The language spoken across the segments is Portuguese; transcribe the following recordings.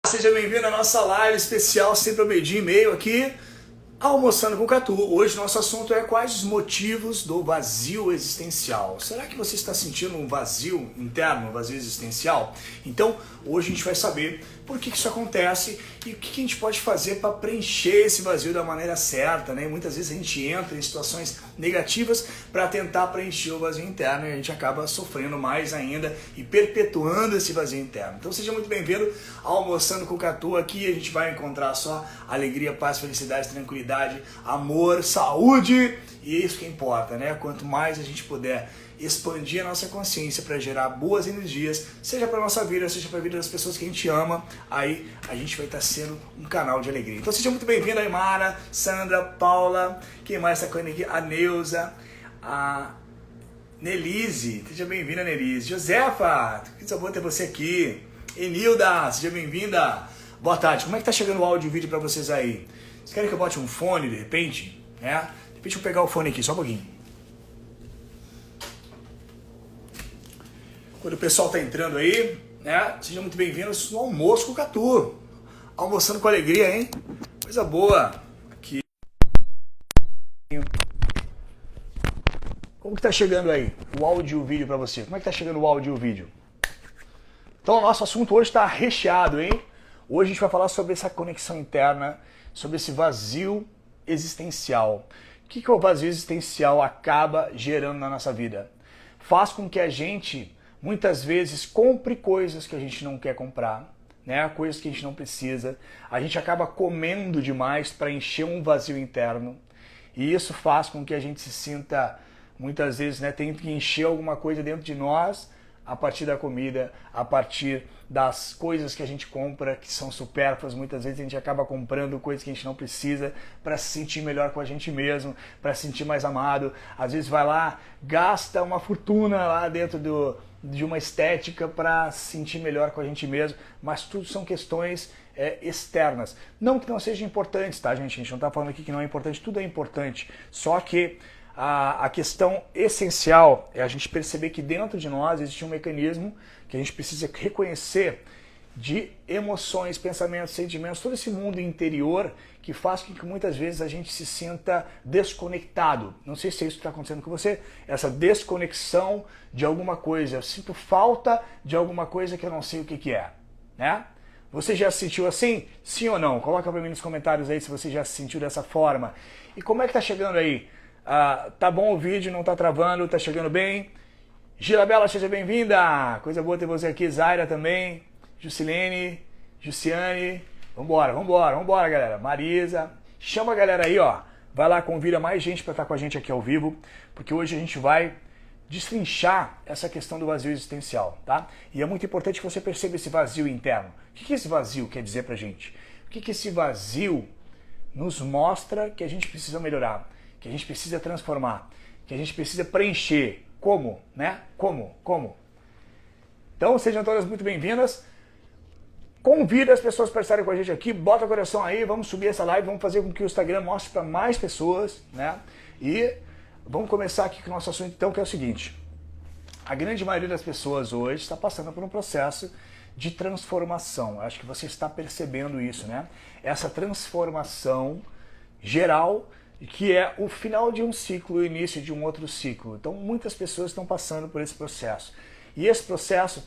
Seja bem-vindo à nossa live especial, sempre ao meio-dia e meio aqui, Almoçando com o Catu. Hoje nosso assunto é quais os motivos do vazio existencial. Será que você está sentindo um vazio interno, um vazio existencial? Então, hoje a gente vai saber por que isso acontece e o que a gente pode fazer para preencher esse vazio da maneira certa, né? Muitas vezes a gente entra em situações negativas para tentar preencher o vazio interno e a gente acaba sofrendo mais ainda e perpetuando esse vazio interno. Então seja muito bem-vindo ao Almoçando com o Catu. Aqui a gente vai encontrar só alegria, paz, felicidade, tranquilidade, amor, saúde, e é isso que importa, né? Quanto mais a gente puder expandir a nossa consciência para gerar boas energias, seja para a nossa vida, seja para a vida das pessoas que a gente ama, aí a gente vai estar sendo um canal de alegria. Então seja muito bem-vindo, Aymara, Sandra, Paula, quem mais está com aqui? A Neuza, a Nelise, seja bem-vinda, Nelise. Josefa, que bom ter você aqui. Enilda, seja bem-vinda. Boa tarde, como é que tá chegando o áudio e o vídeo para vocês aí? Vocês querem que eu bote um fone de repente? Né? De repente eu vou pegar o fone aqui, só um pouquinho. Quando o pessoal tá entrando aí, né? Sejam muito bem-vindos no Almoço com o Catu. Almoçando com alegria, hein? Coisa boa. Aqui. Como que tá chegando aí o áudio e o vídeo para você? Como é que tá chegando o áudio e o vídeo? Então o nosso assunto hoje está recheado, hein? Hoje a gente vai falar sobre essa conexão interna, sobre esse vazio existencial. O que o vazio existencial acaba gerando na nossa vida? Faz com que a gente, muitas vezes, compre coisas que a gente não quer comprar, né? Coisas que a gente não precisa. A gente acaba comendo demais para encher um vazio interno. E isso faz com que a gente se sinta, muitas vezes, né, tendo que encher alguma coisa dentro de nós, a partir da comida, a partir das coisas que a gente compra, que são supérfluas. Muitas vezes a gente acaba comprando coisas que a gente não precisa para se sentir melhor com a gente mesmo, para se sentir mais amado. Às vezes vai lá, gasta uma fortuna lá dentro de uma estética para se sentir melhor com a gente mesmo, mas tudo são questões externas. Não que não sejam importantes, tá, gente? A gente não está falando aqui que não é importante, tudo é importante. Só que a questão essencial é a gente perceber que dentro de nós existe um mecanismo que a gente precisa reconhecer de emoções, pensamentos, sentimentos, todo esse mundo interior que faz com que muitas vezes a gente se sinta desconectado. Não sei se é isso que está acontecendo com você, essa desconexão de alguma coisa. Eu sinto falta de alguma coisa que eu não sei o que é, né? Você já se sentiu assim? Sim ou não? Coloca para mim nos comentários aí se você já se sentiu dessa forma. E como é que tá chegando aí? Tá bom o vídeo, não tá travando, tá chegando bem? Girabela, seja bem-vinda! Coisa boa ter você aqui, Zaira também, Jusilene, Jussiane, vambora, galera. Marisa, chama a galera aí, ó. Vai lá, convida mais gente para estar com a gente aqui ao vivo, porque hoje a gente vai destrinchar essa questão do vazio existencial, tá? E é muito importante que você perceba esse vazio interno. O que esse vazio quer dizer pra gente? O que esse vazio nos mostra que a gente precisa melhorar, que a gente precisa transformar, que a gente precisa preencher? Como, né? Como? Então sejam todas muito bem-vindas. Convida as pessoas para estarem com a gente aqui, bota o coração aí, vamos subir essa live, vamos fazer com que o Instagram mostre para mais pessoas, né? E vamos começar aqui com o nosso assunto então, que é o seguinte. A grande maioria das pessoas hoje está passando por um processo de transformação. Acho que você está percebendo isso, né? Essa transformação geral, que é o final de um ciclo, o início de um outro ciclo. Então muitas pessoas estão passando por esse processo. E esse processo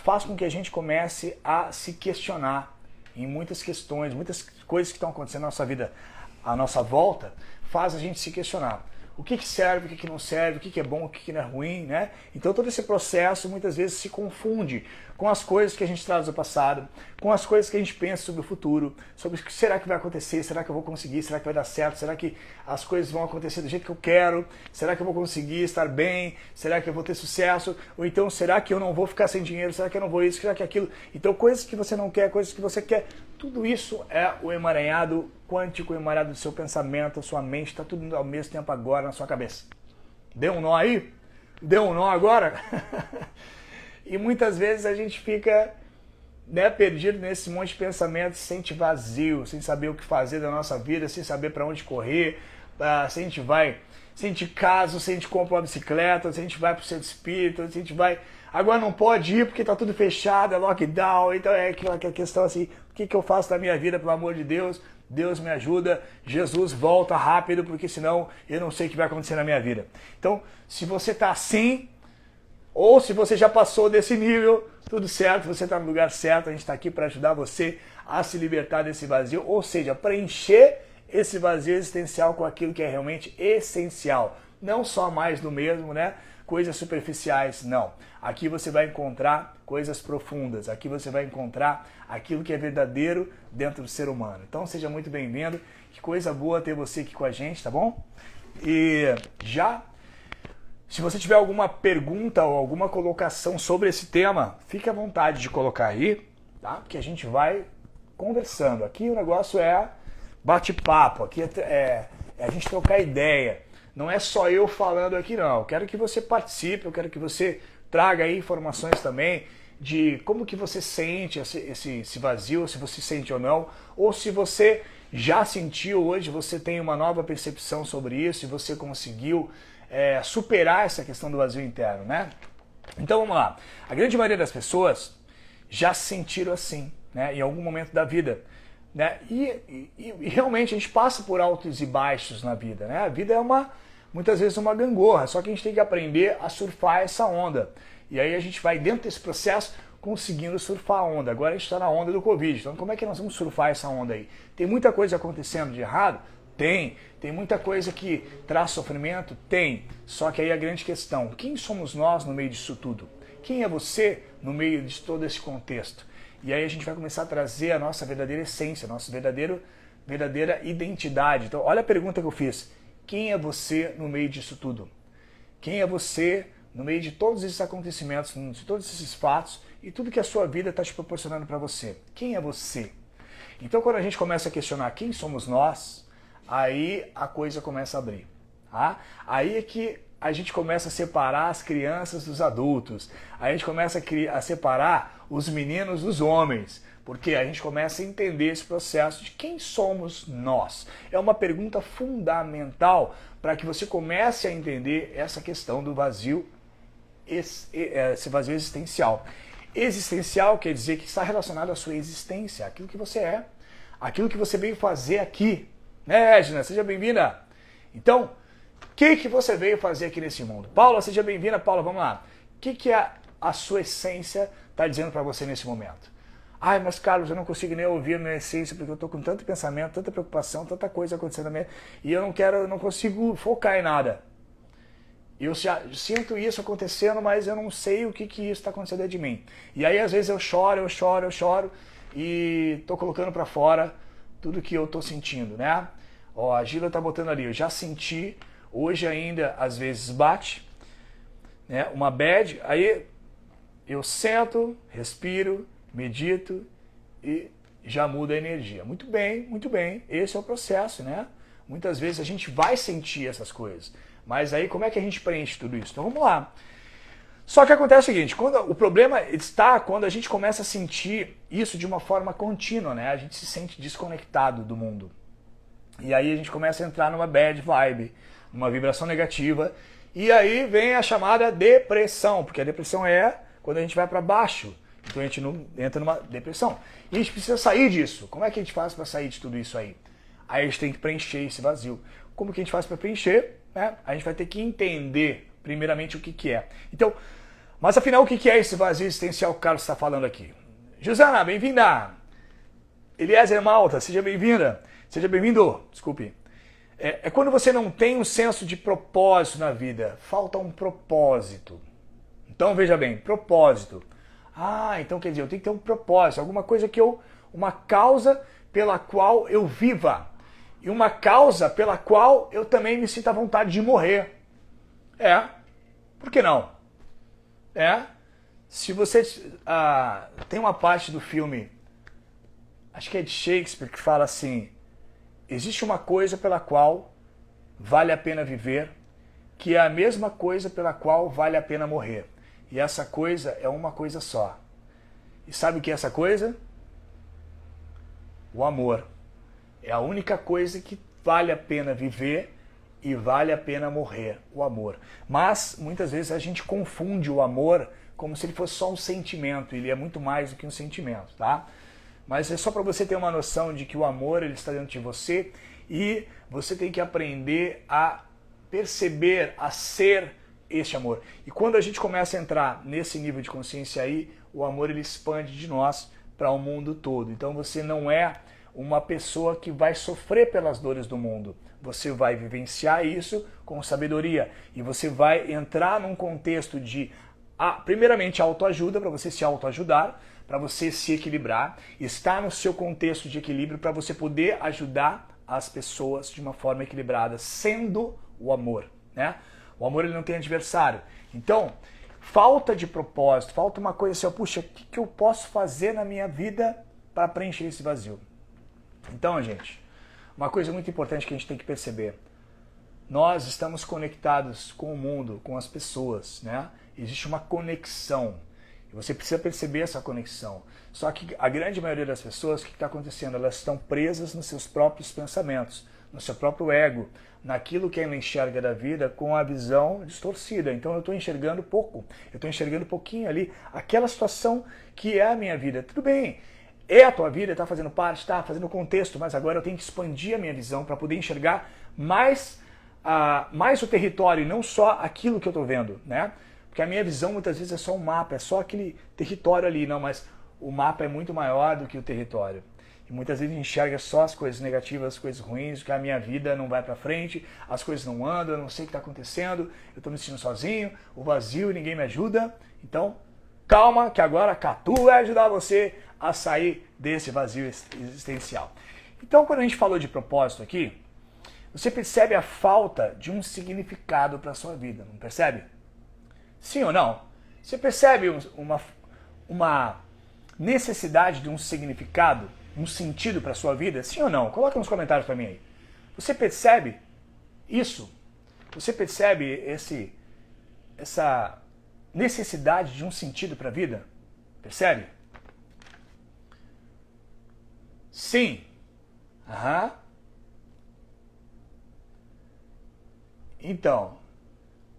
faz com que a gente comece a se questionar em muitas questões, muitas coisas que estão acontecendo na nossa vida, à nossa volta, faz a gente se questionar. O que serve, o que não serve, o que é bom, o que não é ruim, né? Então todo esse processo muitas vezes se confunde com as coisas que a gente traz do passado, com as coisas que a gente pensa sobre o futuro, sobre o que será que vai acontecer, será que eu vou conseguir, será que vai dar certo, será que as coisas vão acontecer do jeito que eu quero, será que eu vou conseguir estar bem, será que eu vou ter sucesso, ou então será que eu não vou ficar sem dinheiro, será que eu não vou isso, será que aquilo. Então coisas que você não quer, coisas que você quer, tudo isso é o emaranhado quântico, o emaranhado do seu pensamento, a sua mente, está tudo ao mesmo tempo agora na sua cabeça. Deu um nó aí? Deu um nó agora? E muitas vezes a gente fica, né, perdido nesse monte de pensamentos, se sente vazio, sem saber o que fazer da nossa vida, sem saber para onde correr, se a gente vai, se a gente casa, se a gente compra uma bicicleta, se a gente vai para o centro espírita, se a gente vai agora não pode ir porque está tudo fechado, é lockdown, então é aquela questão assim, o que eu faço da minha vida, pelo amor de Deus? Deus me ajuda, Jesus volta rápido, porque senão eu não sei o que vai acontecer na minha vida. Então, se você está assim, ou se você já passou desse nível, tudo certo, você está no lugar certo, a gente está aqui para ajudar você a se libertar desse vazio, ou seja, preencher esse vazio existencial com aquilo que é realmente essencial. Não só mais do mesmo, né? Coisas superficiais, não. Aqui você vai encontrar coisas profundas, aqui você vai encontrar aquilo que é verdadeiro dentro do ser humano. Então seja muito bem-vindo, que coisa boa ter você aqui com a gente, tá bom? E se você tiver alguma pergunta ou alguma colocação sobre esse tema, fique à vontade de colocar aí, tá? Porque a gente vai conversando. Aqui o negócio é bate-papo, aqui é a gente trocar ideia. Não é só eu falando aqui, não. Eu quero que você participe, eu quero que você traga aí informações também de como que você sente esse vazio, se você sente ou não, ou se você já sentiu hoje, você tem uma nova percepção sobre isso e você conseguiu superar essa questão do vazio interno, né? Então vamos lá. A grande maioria das pessoas já se sentiram assim, né? Em algum momento da vida. Né? E realmente a gente passa por altos e baixos na vida, né? A vida é muitas vezes uma gangorra, só que a gente tem que aprender a surfar essa onda. E aí a gente vai dentro desse processo conseguindo surfar a onda. Agora a gente está na onda do Covid, então como é que nós vamos surfar essa onda aí? Tem muita coisa acontecendo de errado? Tem muita coisa que traz sofrimento? Tem. Só que aí a grande questão, quem somos nós no meio disso tudo? Quem é você no meio de todo esse contexto? E aí a gente vai começar a trazer a nossa verdadeira essência, a nossa verdadeira identidade. Então, olha a pergunta que eu fiz. Quem é você no meio disso tudo? Quem é você no meio de todos esses acontecimentos, de todos esses fatos e tudo que a sua vida está te proporcionando para você? Quem é você? Então, quando a gente começa a questionar quem somos nós, aí a coisa começa a abrir. Tá? Aí é que a gente começa a separar as crianças dos adultos, a gente começa a separar os meninos dos homens, porque a gente começa a entender esse processo de quem somos nós. É uma pergunta fundamental para que você comece a entender essa questão do vazio, esse vazio existencial. Existencial quer dizer que está relacionado à sua existência, aquilo que você é, aquilo que você veio fazer aqui. Né, Edna? Seja bem-vinda. Então, o que você veio fazer aqui nesse mundo? Paula, seja bem-vinda. Paula, vamos lá. O que a sua essência está dizendo para você nesse momento? Ai, mas Carlos, eu não consigo nem ouvir a minha essência porque eu estou com tanto pensamento, tanta preocupação, tanta coisa acontecendo na minha... E eu não consigo focar em nada. Eu já sinto isso acontecendo, mas eu não sei o que isso está acontecendo dentro de mim. E aí, às vezes, eu choro e estou colocando para fora tudo que eu estou sentindo, né? Ó, a Gila está botando ali, eu já senti... Hoje ainda, às vezes, bate, né, uma bad, aí eu sento, respiro, medito e já muda a energia. Muito bem, esse é o processo, né? Muitas vezes a gente vai sentir essas coisas, mas aí como é que a gente preenche tudo isso? Então vamos lá. Só que acontece o seguinte, o problema está quando a gente começa a sentir isso de uma forma contínua, né? A gente se sente desconectado do mundo. E aí a gente começa a entrar numa bad vibe, uma vibração negativa, e aí vem a chamada depressão, porque a depressão é quando a gente vai para baixo, então a gente entra numa depressão. E a gente precisa sair disso. Como é que a gente faz para sair de tudo isso aí? Aí a gente tem que preencher esse vazio. Como que a gente faz para preencher? Né? A gente vai ter que entender primeiramente o que é. Então, mas afinal o que é esse vazio existencial que o Carlos está falando aqui? Josana, bem-vinda! Eliezer Malta, seja bem-vinda! Seja bem-vindo, desculpe. É quando você não tem um senso de propósito na vida, falta um propósito. Então veja bem, propósito. Ah, então quer dizer, eu tenho que ter um propósito, alguma coisa uma causa pela qual eu viva. E uma causa pela qual eu também me sinta à vontade de morrer. Por que não? Se você tem uma parte do filme, acho que é de Shakespeare, que fala assim: existe uma coisa pela qual vale a pena viver, que é a mesma coisa pela qual vale a pena morrer. E essa coisa é uma coisa só. E sabe o que é essa coisa? O amor. É a única coisa que vale a pena viver e vale a pena morrer, o amor. Mas muitas vezes a gente confunde o amor como se ele fosse só um sentimento, ele é muito mais do que um sentimento, tá? Mas é só para você ter uma noção de que o amor ele está dentro de você e você tem que aprender a perceber, a ser este amor. E quando a gente começa a entrar nesse nível de consciência aí, o amor ele expande de nós para o mundo todo. Então você não é uma pessoa que vai sofrer pelas dores do mundo. Você vai vivenciar isso com sabedoria e você vai entrar num contexto de, primeiramente, autoajuda, para você se autoajudar, para você se equilibrar, estar no seu contexto de equilíbrio para você poder ajudar as pessoas de uma forma equilibrada, sendo o amor, né? O amor ele não tem adversário. Então, falta de propósito, falta uma coisa assim, puxa, o que eu posso fazer na minha vida para preencher esse vazio? Então, gente, uma coisa muito importante que a gente tem que perceber, nós estamos conectados com o mundo, com as pessoas, né? Existe uma conexão. E você precisa perceber essa conexão. Só que a grande maioria das pessoas, o que está acontecendo? Elas estão presas nos seus próprios pensamentos, no seu próprio ego, naquilo que ela enxerga da vida com a visão distorcida. Então eu estou enxergando pouco, eu estou enxergando pouquinho ali, aquela situação que é a minha vida. Tudo bem, é a tua vida, está fazendo parte, está fazendo contexto, mas agora eu tenho que expandir a minha visão para poder enxergar mais o território e não só aquilo que eu estou vendo, né? Porque a minha visão muitas vezes é só um mapa, é só aquele território ali, não, mas o mapa é muito maior do que o território. E muitas vezes a gente enxerga só as coisas negativas, as coisas ruins, que a minha vida não vai para frente, as coisas não andam, eu não sei o que está acontecendo, eu estou me sentindo sozinho, o vazio, ninguém me ajuda. Então, calma, que agora a Catu vai ajudar você a sair desse vazio existencial. Então, quando a gente falou de propósito aqui, você percebe a falta de um significado para a sua vida, não percebe? Sim ou não? Você percebe uma necessidade de um significado, um sentido para a sua vida? Sim ou não? Coloca nos comentários para mim aí. Você percebe isso? Você percebe essa necessidade de um sentido para a vida? Percebe? Sim. Aham. Então,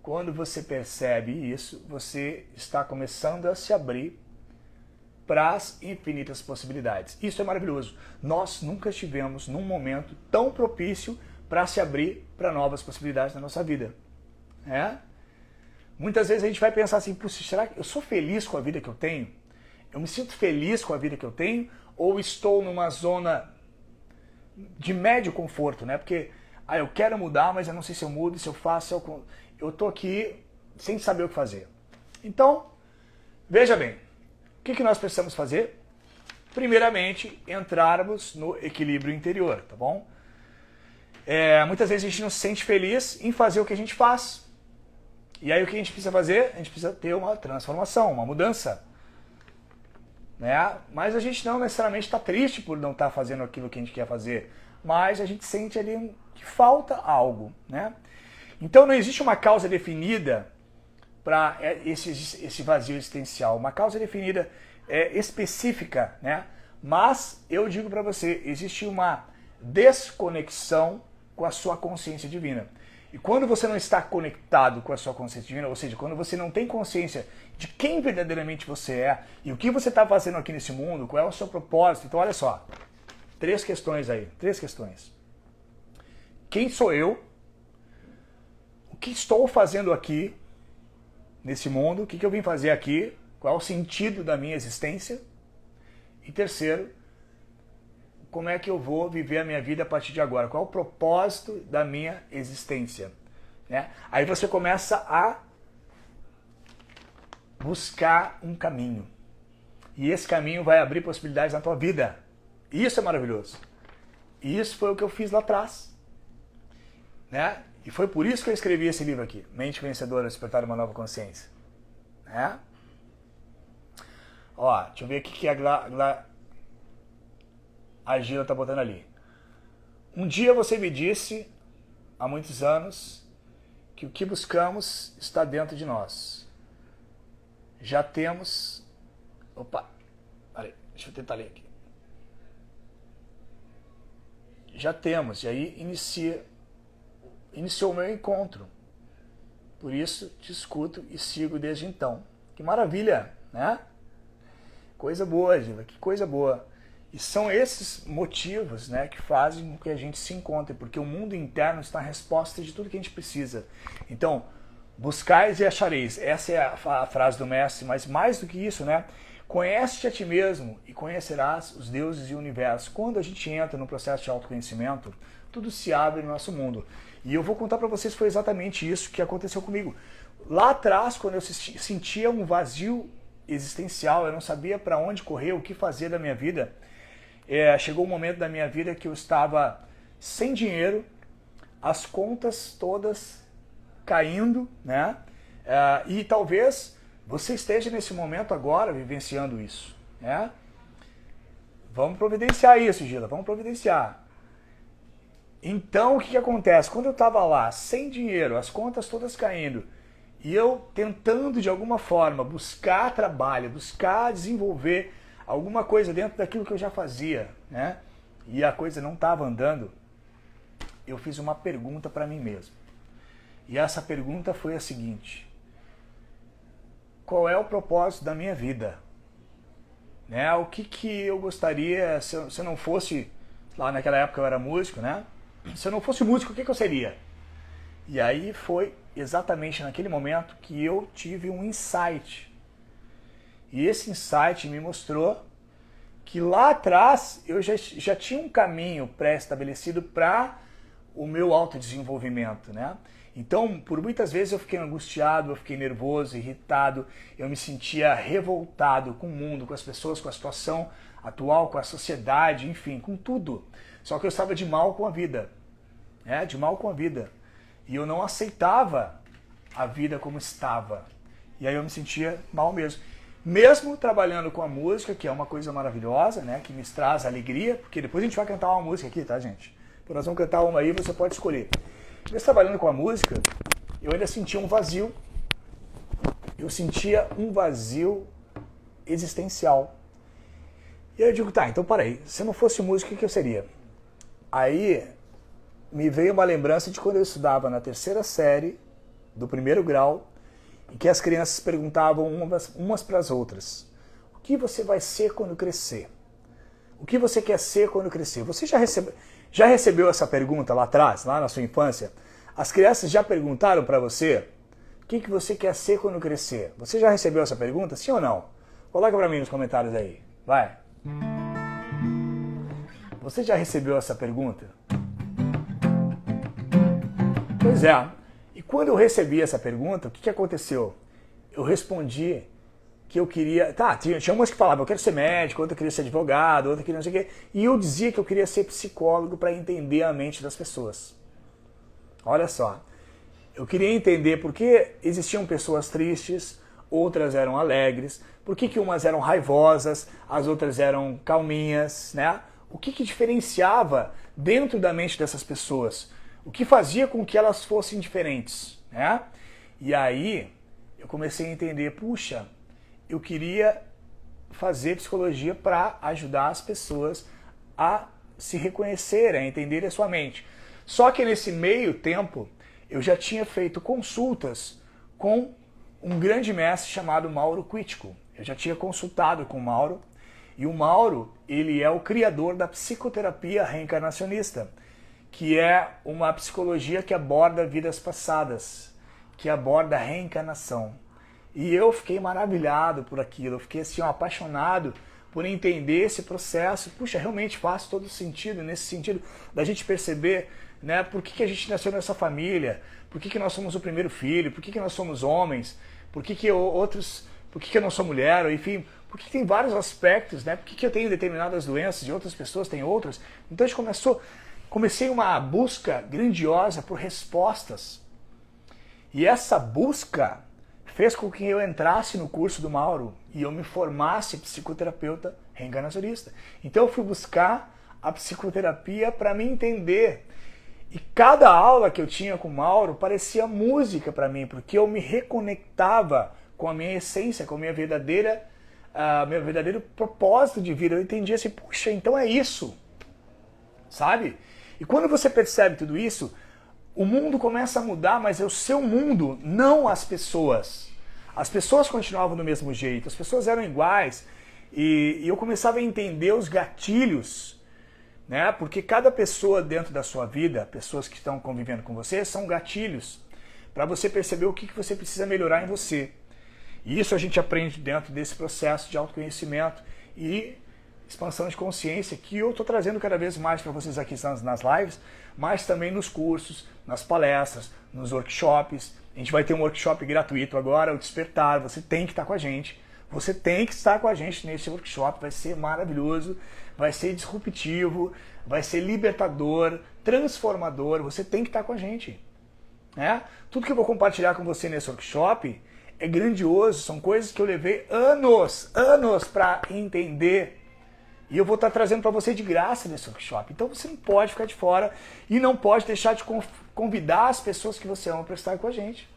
quando você percebe isso, você está começando a se abrir para as infinitas possibilidades. Isso é maravilhoso. Nós nunca estivemos num momento tão propício para se abrir para novas possibilidades na nossa vida. Muitas vezes a gente vai pensar assim, puxa, será que eu sou feliz com a vida que eu tenho? Eu me sinto feliz com a vida que eu tenho? Ou estou numa zona de médio conforto, né? Porque eu quero mudar, mas eu não sei se eu mudo, se eu faço, se eu estou aqui sem saber o que fazer. Então, veja bem, o que nós precisamos fazer? Primeiramente, entrarmos no equilíbrio interior, tá bom? Muitas vezes a gente não se sente feliz em fazer o que a gente faz. E aí o que a gente precisa fazer? A gente precisa ter uma transformação, uma mudança. Né? Mas a gente não necessariamente está triste por não estar fazendo aquilo que a gente quer fazer, mas a gente sente ali que falta algo. Né? Então não existe uma causa definida para esse vazio existencial, uma causa definida específica, né? Mas eu digo para você, existe uma desconexão com a sua consciência divina. E quando você não está conectado com a sua consciência divina, ou seja, quando você não tem consciência de quem verdadeiramente você é e o que você está fazendo aqui nesse mundo, qual é o seu propósito, então olha só, 3 questões aí, 3 questões. Quem sou eu? O que estou fazendo aqui nesse mundo? O que eu vim fazer aqui? Qual é o sentido da minha existência? E terceiro, como é que eu vou viver a minha vida a partir de agora? Qual é o propósito da minha existência? Né? Aí você começa a buscar um caminho. E esse caminho vai abrir possibilidades na tua vida. Isso é maravilhoso. E isso foi o que eu fiz lá atrás. Né? E foi por isso que eu escrevi esse livro aqui, Mente Vencedora, Despertar uma Nova Consciência. Né? Ó, deixa eu ver o que a Gila tá botando ali. Um dia você me disse, há muitos anos, que o que buscamos está dentro de nós. Já temos... Opa, peraí, deixa eu tentar ler aqui. Já temos, e aí iniciou o meu encontro. Por isso te escuto e sigo desde então. Que maravilha, né? Coisa boa, Gila, que coisa boa. E são esses motivos, né, que fazem com que a gente se encontre, porque o mundo interno está a resposta de tudo que a gente precisa. Então, buscais e achareis. Essa é a frase do mestre, mas mais do que isso, né? Conhece-te a ti mesmo e conhecerás os deuses e o universo. Quando a gente entra no processo de autoconhecimento, tudo se abre no nosso mundo. E eu vou contar para vocês, foi exatamente isso que aconteceu comigo. Lá atrás, quando eu sentia um vazio existencial, eu não sabia para onde correr, o que fazer da minha vida, chegou um momento da minha vida que eu estava sem dinheiro, as contas todas caindo, né? E talvez você esteja nesse momento agora vivenciando isso, né? Vamos providenciar isso, Gila, vamos providenciar. Então, o que acontece? Quando eu estava lá, sem dinheiro, as contas todas caindo, e eu tentando de alguma forma buscar trabalho, buscar desenvolver alguma coisa dentro daquilo que eu já fazia, né? E a coisa não estava andando, eu fiz uma pergunta para mim mesmo. E essa pergunta foi a seguinte: qual é o propósito da minha vida? Né? O que eu gostaria, se eu não fosse, lá naquela época eu era músico, né? Se eu não fosse músico, o que eu seria? E aí foi exatamente naquele momento que eu tive um insight. E esse insight me mostrou que lá atrás eu já tinha um caminho pré-estabelecido para o meu autodesenvolvimento, né? Então, por muitas vezes eu fiquei angustiado, eu fiquei nervoso, irritado, eu me sentia revoltado com o mundo, com as pessoas, com a situação atual, com a sociedade, enfim, com tudo. Só que eu estava de mal com a vida, né? De mal com a vida. E eu não aceitava a vida como estava. E aí eu me sentia mal mesmo. Mesmo trabalhando com a música, que é uma coisa maravilhosa, né? Que me traz alegria, porque depois a gente vai cantar uma música aqui, tá, gente? Então nós vamos cantar uma aí, você pode escolher. Mesmo trabalhando com a música, eu ainda sentia um vazio. Eu sentia um vazio existencial. E aí eu digo, tá, então peraí, se eu não fosse músico, o que eu seria? Aí me veio uma lembrança de quando eu estudava na terceira série do primeiro grau, em que as crianças perguntavam umas para as outras: o que você vai ser quando crescer? O que você quer ser quando crescer? Você já recebeu essa pergunta lá atrás, lá na sua infância? As crianças já perguntaram para você o que você quer ser quando crescer? Você já recebeu essa pergunta, sim ou não? Coloca para mim nos comentários aí, vai. Você já recebeu essa pergunta? Pois é. E quando eu recebi essa pergunta, o que aconteceu? Eu respondi que eu queria... Tá, tinha umas que falavam, eu quero ser médico, outra queria ser advogado, outra queria não sei o quê. E eu dizia que eu queria ser psicólogo para entender a mente das pessoas. Olha só. Eu queria entender por que existiam pessoas tristes, outras eram alegres, por que umas eram raivosas, as outras eram calminhas, né? O que diferenciava dentro da mente dessas pessoas? O que fazia com que elas fossem diferentes, né? E aí eu comecei a entender, puxa, eu queria fazer psicologia para ajudar as pessoas a se reconhecerem, a entenderem a sua mente. Só que nesse meio tempo eu já tinha feito consultas com um grande mestre chamado Mauro Quitico. Eu já tinha consultado com o Mauro, e o Mauro, ele é o criador da psicoterapia reencarnacionista, que é uma psicologia que aborda vidas passadas, que aborda a reencarnação. E eu fiquei maravilhado por aquilo, eu fiquei assim, apaixonado por entender esse processo. Puxa, realmente faz todo sentido, nesse sentido da gente perceber, né, por que a gente nasceu nessa família, por que nós somos o primeiro filho, por que nós somos homens, por que eu não sou mulher, enfim, por que tem vários aspectos, né, por que eu tenho determinadas doenças e outras pessoas têm outras. Então a gente comecei uma busca grandiosa por respostas. E essa busca fez com que eu entrasse no curso do Mauro e eu me formasse psicoterapeuta reencarnacionista. Então eu fui buscar a psicoterapia para me entender. E cada aula que eu tinha com o Mauro parecia música para mim, porque eu me reconectava com a minha essência, com a minha meu verdadeiro propósito de vida. Eu entendia assim, puxa, então é isso, sabe? E quando você percebe tudo isso, o mundo começa a mudar, mas é o seu mundo, não as pessoas. As pessoas continuavam do mesmo jeito, as pessoas eram iguais e eu começava a entender os gatilhos, né? Porque cada pessoa dentro da sua vida, pessoas que estão convivendo com você, são gatilhos para você perceber o que você precisa melhorar em você. E isso a gente aprende dentro desse processo de autoconhecimento e expansão de consciência que eu estou trazendo cada vez mais para vocês aqui nas lives, mas também nos cursos, nas palestras, nos workshops. A gente vai ter um workshop gratuito agora, o Despertar. Você tem que estar com a gente. Você tem que estar com a gente nesse workshop. Vai ser maravilhoso, vai ser disruptivo, vai ser libertador, transformador. Você tem que estar com a gente. Né? Tudo que eu vou compartilhar com você nesse workshop é grandioso. São coisas que eu levei anos para entender. E eu vou estar trazendo para você de graça nesse workshop. Então você não pode ficar de fora e não pode deixar de convidar as pessoas que você ama para estar com a gente.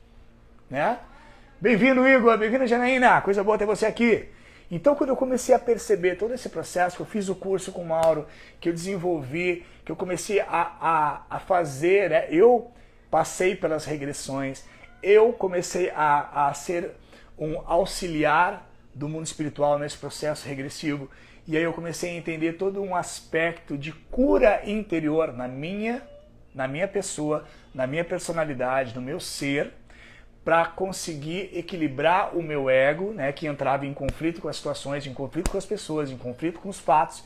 Né? Bem-vindo, Igor. Bem-vindo, Janaína. Coisa boa ter você aqui. Então, quando eu comecei a perceber todo esse processo, que eu fiz o curso com o Mauro, que eu desenvolvi, que eu comecei a fazer, né? Eu passei pelas regressões, eu comecei a ser um auxiliar do mundo espiritual nesse processo regressivo. E aí eu comecei a entender todo um aspecto de cura interior na minha pessoa, na minha personalidade, no meu ser, para conseguir equilibrar o meu ego, né, que entrava em conflito com as situações, em conflito com as pessoas, em conflito com os fatos.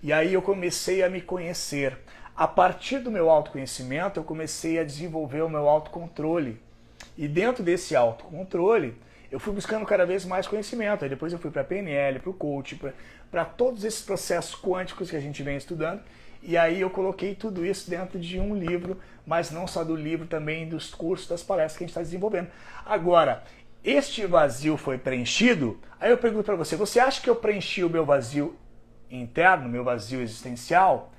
E aí eu comecei a me conhecer. A partir do meu autoconhecimento, eu comecei a desenvolver o meu autocontrole. E dentro desse autocontrole, eu fui buscando cada vez mais conhecimento. Aí depois eu fui para a PNL, para o coach, para todos esses processos quânticos que a gente vem estudando. E aí eu coloquei tudo isso dentro de um livro, mas não só do livro, também dos cursos, das palestras que a gente está desenvolvendo. Agora, este vazio foi preenchido? Aí eu pergunto para você, você acha que eu preenchi o meu vazio interno, meu vazio existencial?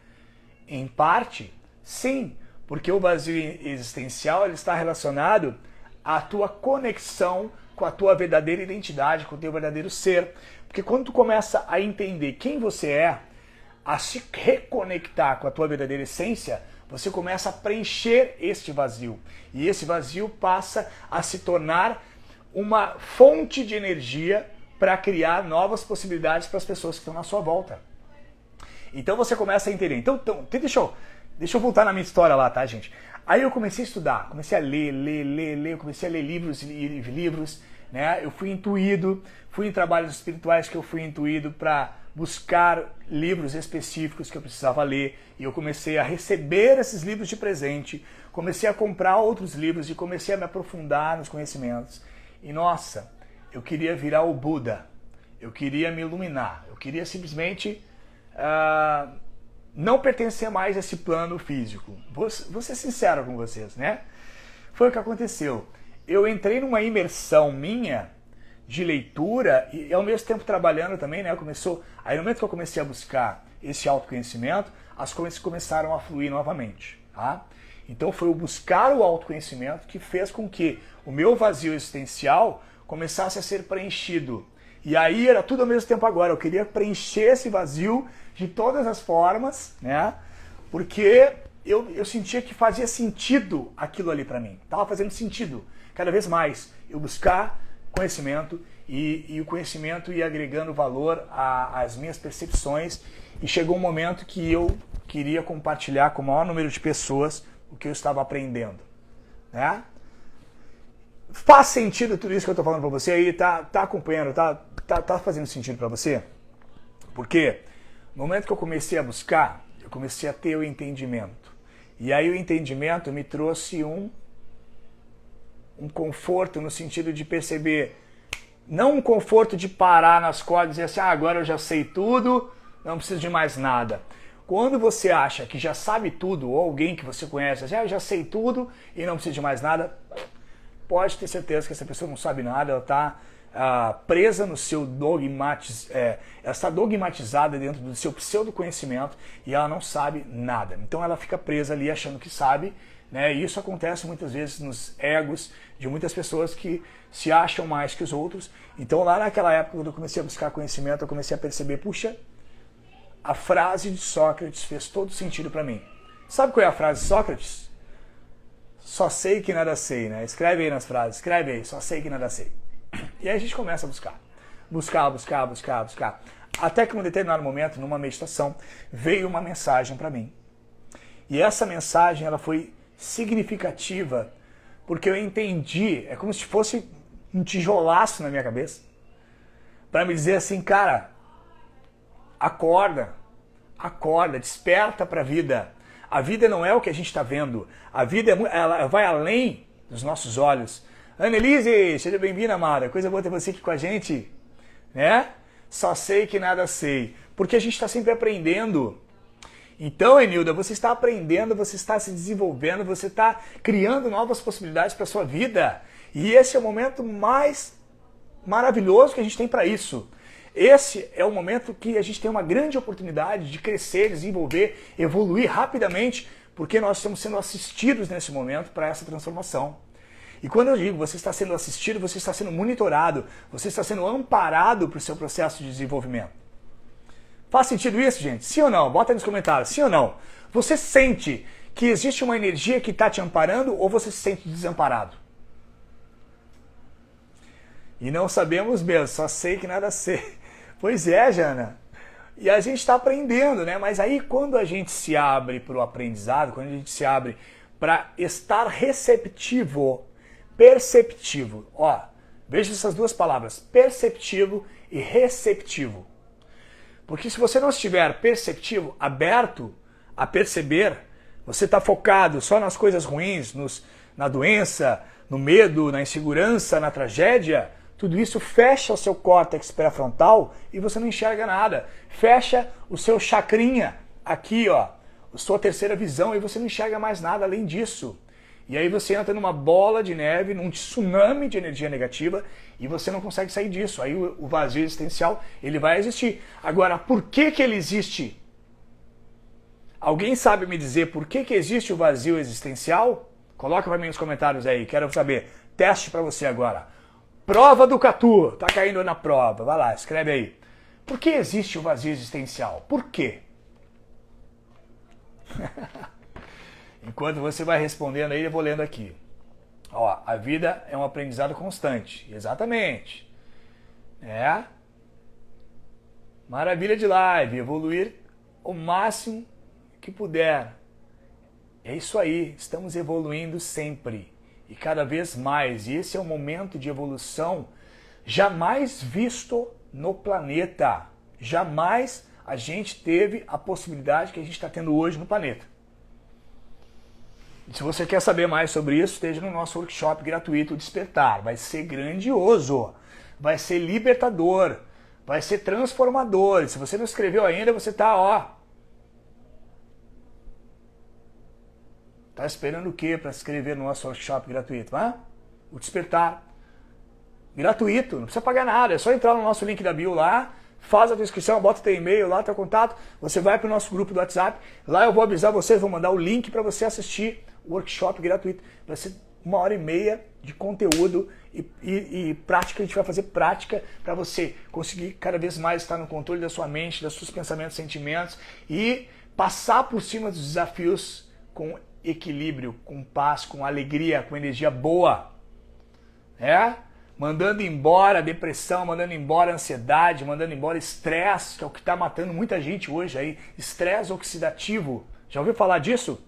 Em parte, sim, porque o vazio existencial ele está relacionado à tua conexão com a tua verdadeira identidade, com o teu verdadeiro ser. Porque quando tu começa a entender quem você é, a se reconectar com a tua verdadeira essência, você começa a preencher este vazio. E esse vazio passa a se tornar uma fonte de energia para criar novas possibilidades para as pessoas que estão na sua volta. Então você começa a entender. Então deixa eu voltar na minha história lá, tá, gente? Aí eu comecei a estudar, comecei a ler, eu comecei a ler livros, né? Eu fui intuído, fui em trabalhos espirituais que eu fui intuído para buscar livros específicos que eu precisava ler, e eu comecei a receber esses livros de presente, comecei a comprar outros livros e comecei a me aprofundar nos conhecimentos. E nossa, eu queria virar o Buda, eu queria me iluminar, eu queria simplesmente não pertencer mais a esse plano físico. Vou ser sincero com vocês, né? Foi o que aconteceu. Eu entrei numa imersão minha de leitura e ao mesmo tempo trabalhando também, né? Aí no momento que eu comecei a buscar esse autoconhecimento, as coisas começaram a fluir novamente, tá? Então foi o buscar o autoconhecimento que fez com que o meu vazio existencial começasse a ser preenchido. E aí era tudo ao mesmo tempo agora. Eu queria preencher esse vazio de todas as formas, né? Porque eu sentia que fazia sentido aquilo ali para mim. Tava fazendo sentido cada vez mais eu buscar conhecimento e o conhecimento ia agregando valor às minhas percepções, e chegou um momento que eu queria compartilhar com o maior número de pessoas o que eu estava aprendendo, né? Faz sentido tudo isso que eu estou falando para você aí? Tá acompanhando? Tá fazendo sentido para você? Porque no momento que eu comecei a buscar, eu comecei a ter o entendimento. E aí o entendimento me trouxe um conforto no sentido de perceber, não um conforto de parar nas cordas e dizer assim, agora eu já sei tudo, não preciso de mais nada. Quando você acha que já sabe tudo, ou alguém que você conhece, assim, eu já sei tudo e não preciso de mais nada, pode ter certeza que essa pessoa não sabe nada, ela está presa no seu ela está dogmatizada dentro do seu pseudo-conhecimento e ela não sabe nada. Então ela fica presa ali achando que sabe, né? E isso acontece muitas vezes nos egos de muitas pessoas que se acham mais que os outros. Então lá naquela época, quando eu comecei a buscar conhecimento, eu comecei a perceber, puxa, a frase de Sócrates fez todo sentido para mim. Sabe qual é a frase de Sócrates? Só sei que nada sei, né? Escreve aí nas frases, escreve aí, só sei que nada sei. E aí a gente começa a buscar. Até que em um determinado momento, numa meditação, veio uma mensagem para mim. E essa mensagem ela foi significativa porque eu entendi, é como se fosse um tijolaço na minha cabeça, para me dizer assim, cara, acorda, desperta para a vida. A vida não é o que a gente está vendo, a vida ela vai além dos nossos olhos. Annelise, seja bem-vinda, amada, coisa boa ter você aqui com a gente, né? Só sei que nada sei, porque a gente está sempre aprendendo. Então, Enilda, você está aprendendo, você está se desenvolvendo, você está criando novas possibilidades para a sua vida. E esse é o momento mais maravilhoso que a gente tem para isso. Esse é o momento que a gente tem uma grande oportunidade de crescer, desenvolver, evoluir rapidamente, porque nós estamos sendo assistidos nesse momento para essa transformação. E quando eu digo você está sendo assistido, você está sendo monitorado, você está sendo amparado para o seu processo de desenvolvimento. Faz sentido isso, gente? Sim ou não? Bota aí nos comentários, sim ou não? Você sente que existe uma energia que está te amparando ou você se sente desamparado? E não sabemos mesmo, só sei que nada sei. Pois é, Jana. E a gente está aprendendo, né? Mas aí quando a gente se abre para o aprendizado, quando a gente se abre para estar receptivo, perceptivo, ó, veja essas duas palavras, perceptivo e receptivo. Porque se você não estiver perceptivo, aberto a perceber, você está focado só nas coisas ruins, na doença, no medo, na insegurança, na tragédia, tudo isso fecha o seu córtex pré-frontal e você não enxerga nada. Fecha o seu chakrinha aqui, ó, a sua terceira visão, e você não enxerga mais nada além disso. E aí você entra numa bola de neve, num tsunami de energia negativa e você não consegue sair disso. Aí o vazio existencial, ele vai existir. Agora, por que ele existe? Alguém sabe me dizer por que existe o vazio existencial? Coloca para mim nos comentários aí, quero saber. Teste para você agora. Prova do Catu, tá caindo na prova. Vai lá, escreve aí. Por que existe o vazio existencial? Por quê? Enquanto você vai respondendo aí, eu vou lendo aqui. Ó, a vida é um aprendizado constante. Exatamente. É. Maravilha de live. Evoluir o máximo que puder. É isso aí. Estamos evoluindo sempre. E cada vez mais. E esse é um momento de evolução jamais visto no planeta. Jamais a gente teve a possibilidade que a gente está tendo hoje no planeta. Se você quer saber mais sobre isso, esteja no nosso workshop gratuito Despertar. Vai ser grandioso, vai ser libertador, vai ser transformador. Se você não escreveu ainda, você tá, ó. Tá esperando o quê para se inscrever no nosso workshop gratuito? O Despertar. Gratuito, não precisa pagar nada, é só entrar no nosso link da bio lá, faz a tua inscrição, bota teu e-mail lá, teu contato, você vai para o nosso grupo do WhatsApp, lá eu vou avisar vocês, vou mandar o link para você assistir o workshop gratuito. Vai ser 1h30 de conteúdo e prática, a gente vai fazer prática para você conseguir cada vez mais estar no controle da sua mente, dos seus pensamentos, sentimentos e passar por cima dos desafios com equilíbrio, com paz, com alegria, com energia boa. Mandando embora a depressão, mandando embora a ansiedade, mandando embora estresse, que é o que está matando muita gente hoje aí. Estresse oxidativo. Já ouviu falar disso?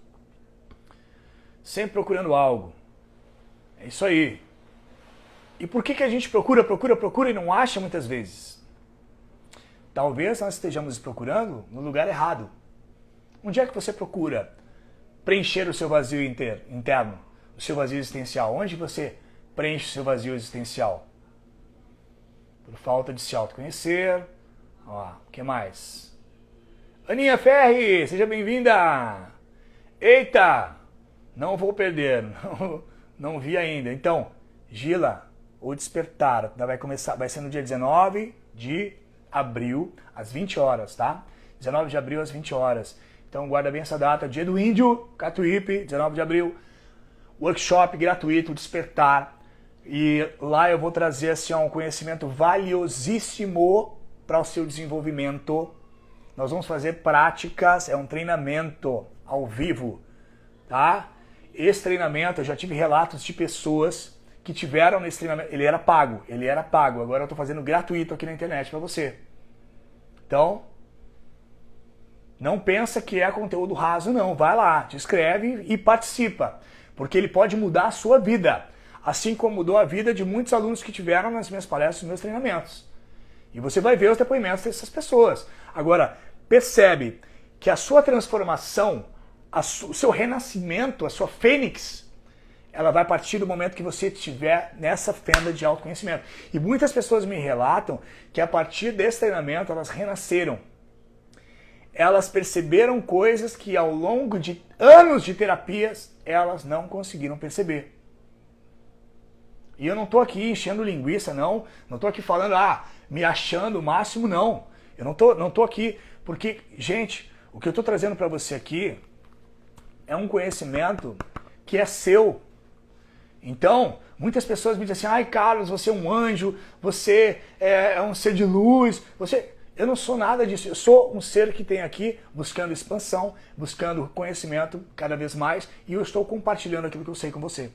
Sempre procurando algo. É isso aí. E por que a gente procura e não acha muitas vezes? Talvez nós estejamos procurando no lugar errado. Onde é que você procura preencher o seu vazio interno, o seu vazio existencial? Onde você preenche o seu vazio existencial? Por falta de se autoconhecer. Ó, o que mais? Aninha Ferri, seja bem-vinda! Eita! Não vou perder, não vi ainda. Então, Gila, o Despertar, vai ser no dia 19 de abril, às 20 horas, tá? 19 de abril, às 20 horas. Então, guarda bem essa data, dia do Índio, Catuípe, 19 de abril. Workshop gratuito, Despertar. E lá eu vou trazer assim, um conhecimento valiosíssimo para o seu desenvolvimento. Nós vamos fazer práticas, é um treinamento ao vivo, tá? Esse treinamento, eu já tive relatos de pessoas que tiveram nesse treinamento, ele era pago, agora eu estou fazendo gratuito aqui na internet para você. Então, não pensa que é conteúdo raso não, vai lá, te inscreve e participa, porque ele pode mudar a sua vida, assim como mudou a vida de muitos alunos que tiveram nas minhas palestras, nos meus treinamentos. E você vai ver os depoimentos dessas pessoas. Agora, percebe que a sua transformação, o seu renascimento, a sua fênix, ela vai partir do momento que você estiver nessa fenda de autoconhecimento. E muitas pessoas me relatam que a partir desse treinamento elas renasceram. Elas perceberam coisas que ao longo de anos de terapias elas não conseguiram perceber. E eu não estou aqui enchendo linguiça, não estou aqui falando, me achando o máximo, não. Eu não tô aqui, porque, gente, o que eu estou trazendo para você aqui é um conhecimento que é seu. Então, muitas pessoas me dizem assim, ai Carlos, você é um anjo, você é um ser de luz, Eu não sou nada disso, eu sou um ser que tem aqui buscando expansão, buscando conhecimento cada vez mais, e eu estou compartilhando aquilo que eu sei com você.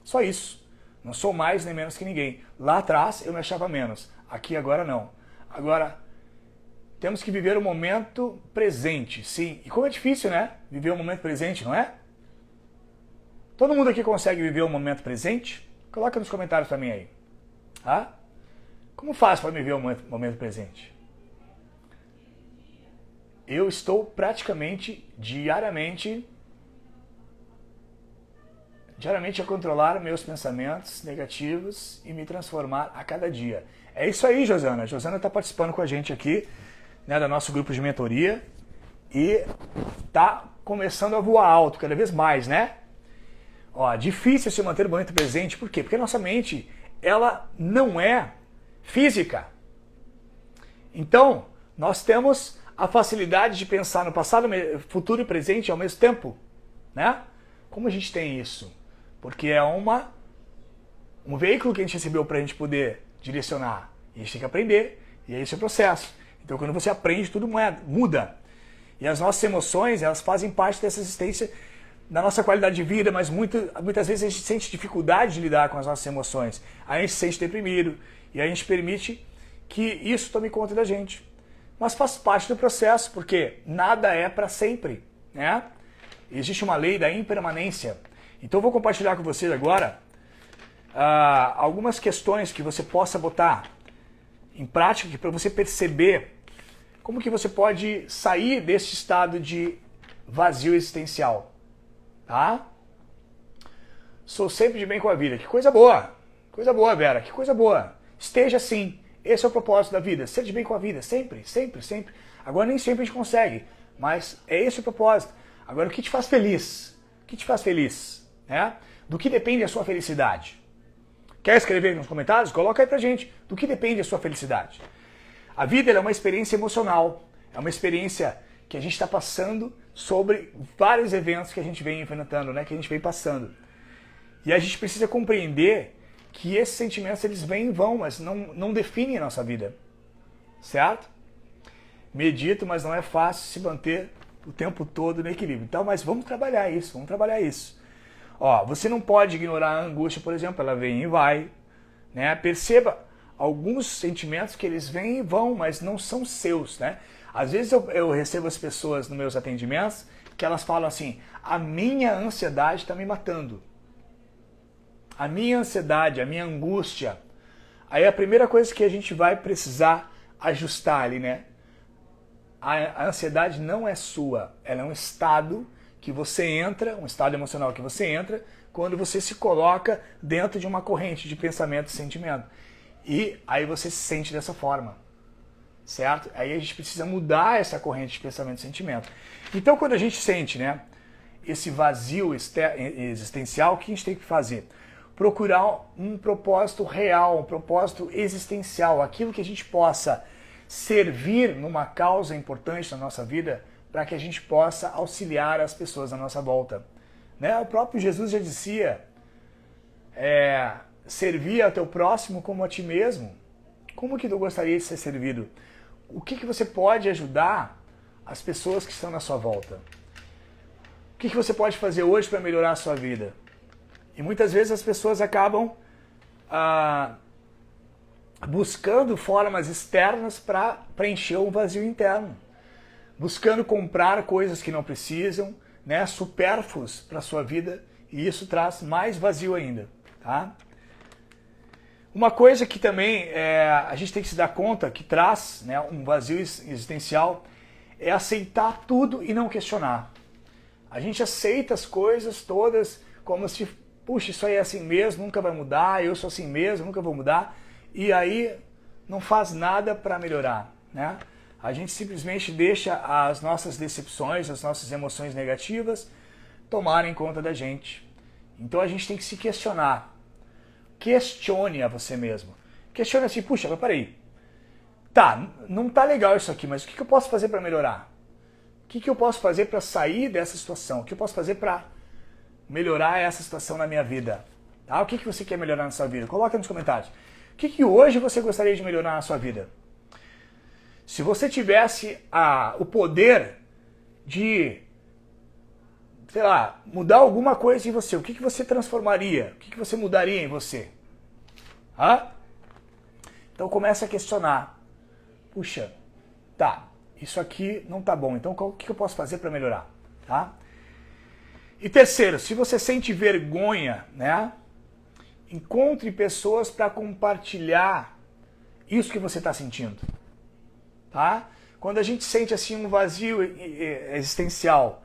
Só isso. Não sou mais nem menos que ninguém. Lá atrás eu me achava menos, aqui agora não. Agora, temos que viver o momento presente, sim. E como é difícil, né? Viver o momento presente, não é? Todo mundo aqui consegue viver o momento presente? Coloca nos comentários pra mim aí. Como faz para viver o momento presente? Eu estou praticamente diariamente a controlar meus pensamentos negativos e me transformar a cada dia. É isso aí, Josana. A Josana está participando com a gente aqui, né, do nosso grupo de mentoria e está começando a voar alto cada vez mais, né? Difícil se manter no momento presente. Por quê? Porque a nossa mente, ela não é física. Então, nós temos a facilidade de pensar no passado, futuro e presente ao mesmo tempo, né? Como a gente tem isso? Porque é um veículo que a gente recebeu para a gente poder direcionar. E a gente tem que aprender, e é esse o processo. Então, quando você aprende, tudo muda. E as nossas emoções, elas fazem parte dessa existência da nossa qualidade de vida, mas muitas vezes a gente sente dificuldade de lidar com as nossas emoções. Aí a gente se sente deprimido, e aí a gente permite que isso tome conta da gente. Mas faz parte do processo, porque nada é para sempre, né? Existe uma lei da impermanência. Então eu vou compartilhar com vocês agora algumas questões que você possa botar em prática para você perceber como que você pode sair desse estado de vazio existencial. Tá? Sou sempre de bem com a vida. Que coisa boa! Coisa boa, Vera. Que coisa boa. Esteja assim. Esse é o propósito da vida. Ser de bem com a vida. Sempre, sempre, sempre. Agora nem sempre a gente consegue, mas é esse o propósito. Agora, o que te faz feliz? O que te faz feliz? Né? Do que depende a sua felicidade? Quer escrever nos comentários? Coloca aí pra gente. Do que depende a sua felicidade? A vida é uma experiência emocional. É uma experiência que a gente está passando sobre vários eventos que a gente vem enfrentando, né? Que a gente vem passando. E a gente precisa compreender que esses sentimentos eles vêm e vão, mas não definem a nossa vida. Certo? Medito, mas não é fácil se manter o tempo todo no equilíbrio. Então, mas vamos trabalhar isso, vamos trabalhar isso. Você não pode ignorar a angústia, por exemplo, ela vem e vai. Né? Perceba alguns sentimentos que eles vêm e vão, mas não são seus. Né? Às vezes eu recebo as pessoas nos meus atendimentos que elas falam assim, a minha ansiedade está me matando. A minha ansiedade, a minha angústia. Aí a primeira coisa que a gente vai precisar ajustar ali, né? A ansiedade não é sua, ela é um estado que você entra, um estado emocional que você entra quando você se coloca dentro de uma corrente de pensamento e sentimento. E aí você se sente dessa forma, certo? Aí a gente precisa mudar essa corrente de pensamento e sentimento. Então quando a gente sente, né, esse vazio existencial, o que a gente tem que fazer? Procurar um propósito real, um propósito existencial, aquilo que a gente possa servir numa causa importante na nossa vida para que a gente possa auxiliar as pessoas à nossa volta. Né? O próprio Jesus já dizia, servir ao teu próximo como a ti mesmo. Como que tu gostaria de ser servido? O que você pode ajudar as pessoas que estão na sua volta? O que você pode fazer hoje para melhorar a sua vida? E muitas vezes as pessoas acabam buscando formas externas para preencher um vazio interno, buscando comprar coisas que não precisam, né, supérfluos para a sua vida, e isso traz mais vazio ainda, tá? Uma coisa que também a gente tem que se dar conta que traz, né, um vazio existencial é aceitar tudo e não questionar. A gente aceita as coisas todas como se, puxa, isso aí é assim mesmo, nunca vai mudar, eu sou assim mesmo, nunca vou mudar, e aí não faz nada para melhorar, né? A gente simplesmente deixa as nossas decepções, as nossas emoções negativas tomarem conta da gente. Então a gente tem que se questionar. Questione a você mesmo. Questione assim, puxa, mas peraí. Tá, não tá legal isso aqui, mas o que eu posso fazer para melhorar? O que eu posso fazer para sair dessa situação? O que eu posso fazer para melhorar essa situação na minha vida? Tá? O que você quer melhorar na sua vida? Coloca nos comentários. O que hoje você gostaria de melhorar na sua vida? Se você tivesse o poder de, sei lá, mudar alguma coisa em você, o que você transformaria? O que você mudaria em você? Então começa a questionar. Puxa, tá, isso aqui não tá bom, então o que eu posso fazer para melhorar? Tá? E terceiro, se você sente vergonha, né, encontre pessoas para compartilhar isso que você está sentindo. Tá? Quando a gente sente assim um vazio existencial,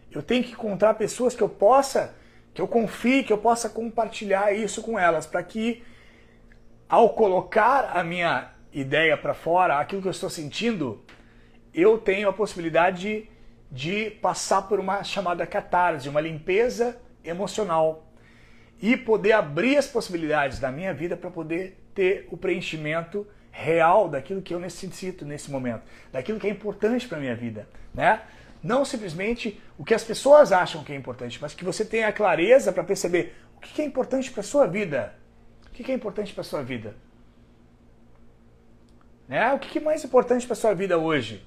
eu tenho que encontrar pessoas que eu confie, que eu possa compartilhar isso com elas, para que ao colocar a minha ideia para fora, aquilo que eu estou sentindo, eu tenho a possibilidade de passar por uma chamada catarse, uma limpeza emocional, e poder abrir as possibilidades da minha vida para poder ter o preenchimento real daquilo que eu necessito nesse momento, daquilo que é importante para a minha vida, né? Não simplesmente o que as pessoas acham que é importante, mas que você tenha a clareza para perceber o que é importante para a sua vida. O que é importante para a sua vida? Né? O que é mais importante para a sua vida hoje?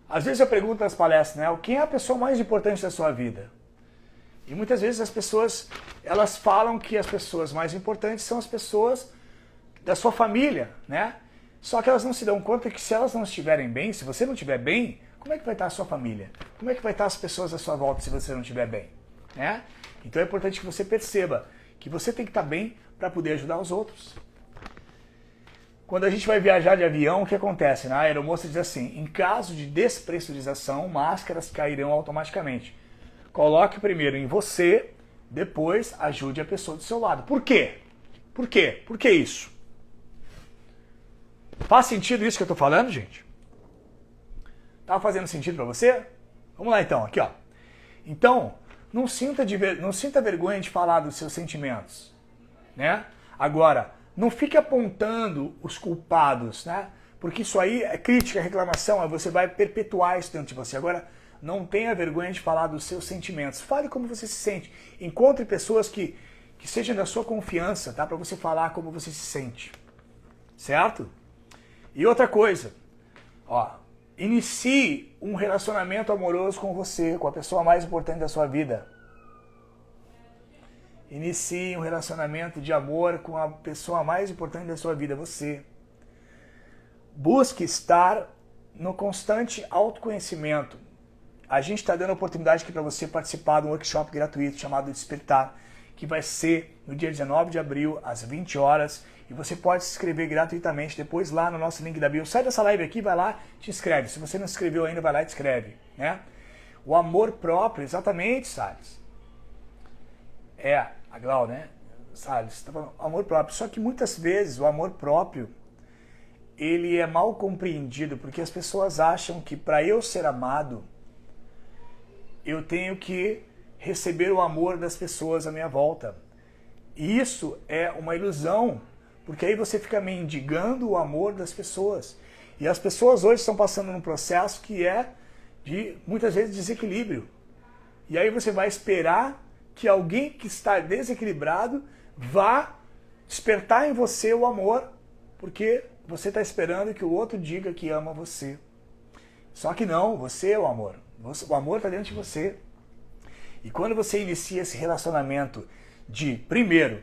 Às vezes eu pergunto nas palestras, né? Quem é a pessoa mais importante da sua vida? E muitas vezes as pessoas, elas falam que as pessoas mais importantes são as pessoas da sua família, né? Só que elas não se dão conta que se elas não estiverem bem, se você não estiver bem, como é que vai estar a sua família? Como é que vai estar as pessoas à sua volta se você não estiver bem? Né? Então é importante que você perceba que você tem que estar bem para poder ajudar os outros. Quando a gente vai viajar de avião, o que acontece? A aeromoça diz assim, em caso de despressurização, máscaras cairão automaticamente. Coloque primeiro em você, depois ajude a pessoa do seu lado. Por quê? Por quê? Por que isso? Faz sentido isso que eu estou falando, gente? Tá fazendo sentido para você? Vamos lá então, aqui ó. Então, não sinta vergonha de falar dos seus sentimentos, né? Agora, não fique apontando os culpados, né? Porque isso aí é crítica, é reclamação, você vai perpetuar isso dentro de você. Agora, não tenha vergonha de falar dos seus sentimentos. Fale como você se sente. Encontre pessoas que sejam da sua confiança, tá? Para você falar como você se sente. Certo? E outra coisa, ó, inicie um relacionamento amoroso com você, com a pessoa mais importante da sua vida. Inicie um relacionamento de amor com a pessoa mais importante da sua vida, você. Busque estar no constante autoconhecimento. A gente está dando a oportunidade aqui para você participar de um workshop gratuito chamado Despertar, que vai ser no dia 19 de abril, às 20 horas, e você pode se inscrever gratuitamente depois lá no nosso link da bio. Sai dessa live aqui, vai lá, te inscreve. Se você não se inscreveu ainda, vai lá e te inscreve, né? O amor próprio, exatamente, Salles. A Glau, né? Salles, tá falando amor próprio. Só que muitas vezes o amor próprio, ele é mal compreendido, porque as pessoas acham que para eu ser amado, eu tenho que receber o amor das pessoas à minha volta. E isso é uma ilusão, porque aí você fica mendigando o amor das pessoas. E as pessoas hoje estão passando num processo que é de, muitas vezes, desequilíbrio. E aí você vai esperar que alguém que está desequilibrado vá despertar em você o amor, porque você está esperando que o outro diga que ama você. Só que não, você é o amor. O amor está dentro de você. E quando você inicia esse relacionamento de, primeiro,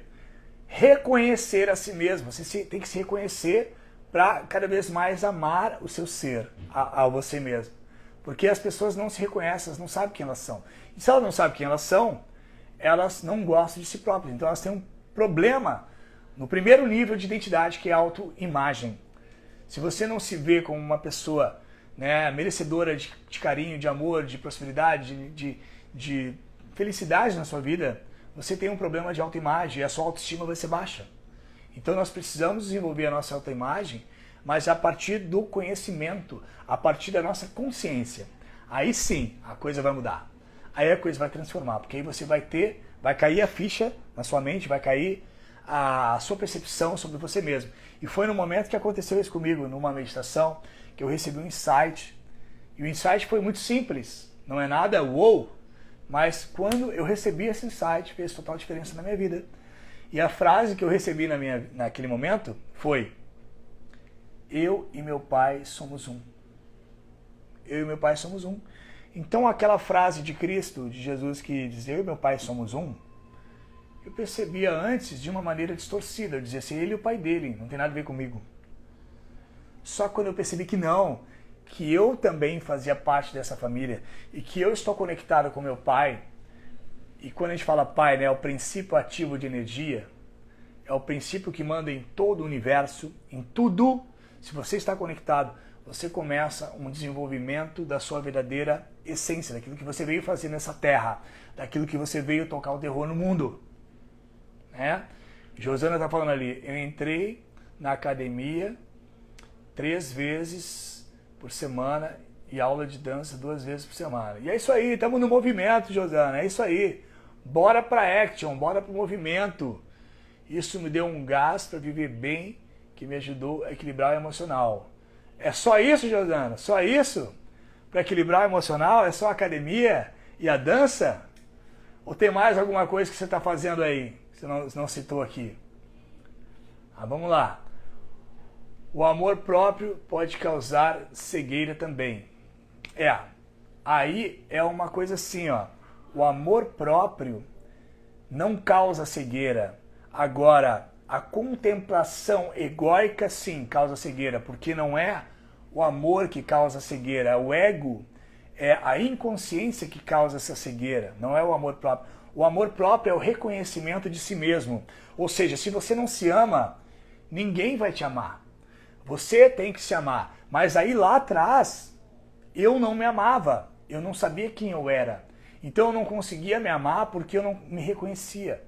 reconhecer a si mesmo. Você tem que se reconhecer para cada vez mais amar o seu ser, a você mesmo. Porque as pessoas não se reconhecem, elas não sabem quem elas são. E se elas não sabem quem elas são, elas não gostam de si próprias. Então elas têm um problema no primeiro nível de identidade, que é a autoimagem. Se você não se vê como uma pessoa, né, merecedora de carinho, de amor, de prosperidade, de felicidade na sua vida, você tem um problema de autoimagem e a sua autoestima vai ser baixa. Então nós precisamos desenvolver a nossa autoimagem, mas a partir do conhecimento, a partir da nossa consciência. Aí sim a coisa vai mudar. Aí a coisa vai transformar, porque aí você vai cair a ficha na sua mente, vai cair a sua percepção sobre você mesmo. E foi no momento que aconteceu isso comigo, numa meditação, que eu recebi um insight. E o insight foi muito simples, não é nada uou, mas quando eu recebi esse insight, fez total diferença na minha vida. E a frase que eu recebi naquele momento foi: eu e meu pai somos um. Eu e meu pai somos um. Então aquela frase de Cristo, de Jesus, que diz eu e meu pai somos um, eu percebia antes de uma maneira distorcida. Eu dizia assim, ele e o pai dele, não tem nada a ver comigo. Só quando eu percebi que não, que eu também fazia parte dessa família e que eu estou conectado com meu pai. E quando a gente fala pai, né, é o princípio ativo de energia, é o princípio que manda em todo o universo, em tudo. Se você está conectado, você começa um desenvolvimento da sua verdadeira essência, daquilo que você veio fazer nessa terra, daquilo que você veio tocar o terror no mundo. Né? Josana está falando ali, eu entrei na academia 3 vezes por semana e aula de dança 2 vezes por semana. E é isso aí, estamos no movimento, Josana, é isso aí. Bora para action, bora para o movimento. Isso me deu um gás para viver bem, que me ajudou a equilibrar o emocional. É só isso, Josana? Só isso? Para equilibrar o emocional? É só a academia e a dança? Ou tem mais alguma coisa que você está fazendo aí? Você não citou aqui. Vamos lá. O amor próprio pode causar cegueira também. Aí é uma coisa assim, ó. O amor próprio não causa cegueira. Agora, a contemplação egóica sim causa cegueira, porque não é o amor que causa cegueira, é o ego, é a inconsciência que causa essa cegueira, não é o amor próprio. O amor próprio é o reconhecimento de si mesmo. Ou seja, se você não se ama, ninguém vai te amar. Você tem que se amar. Mas aí lá atrás, eu não me amava. Eu não sabia quem eu era. Então eu não conseguia me amar porque eu não me reconhecia.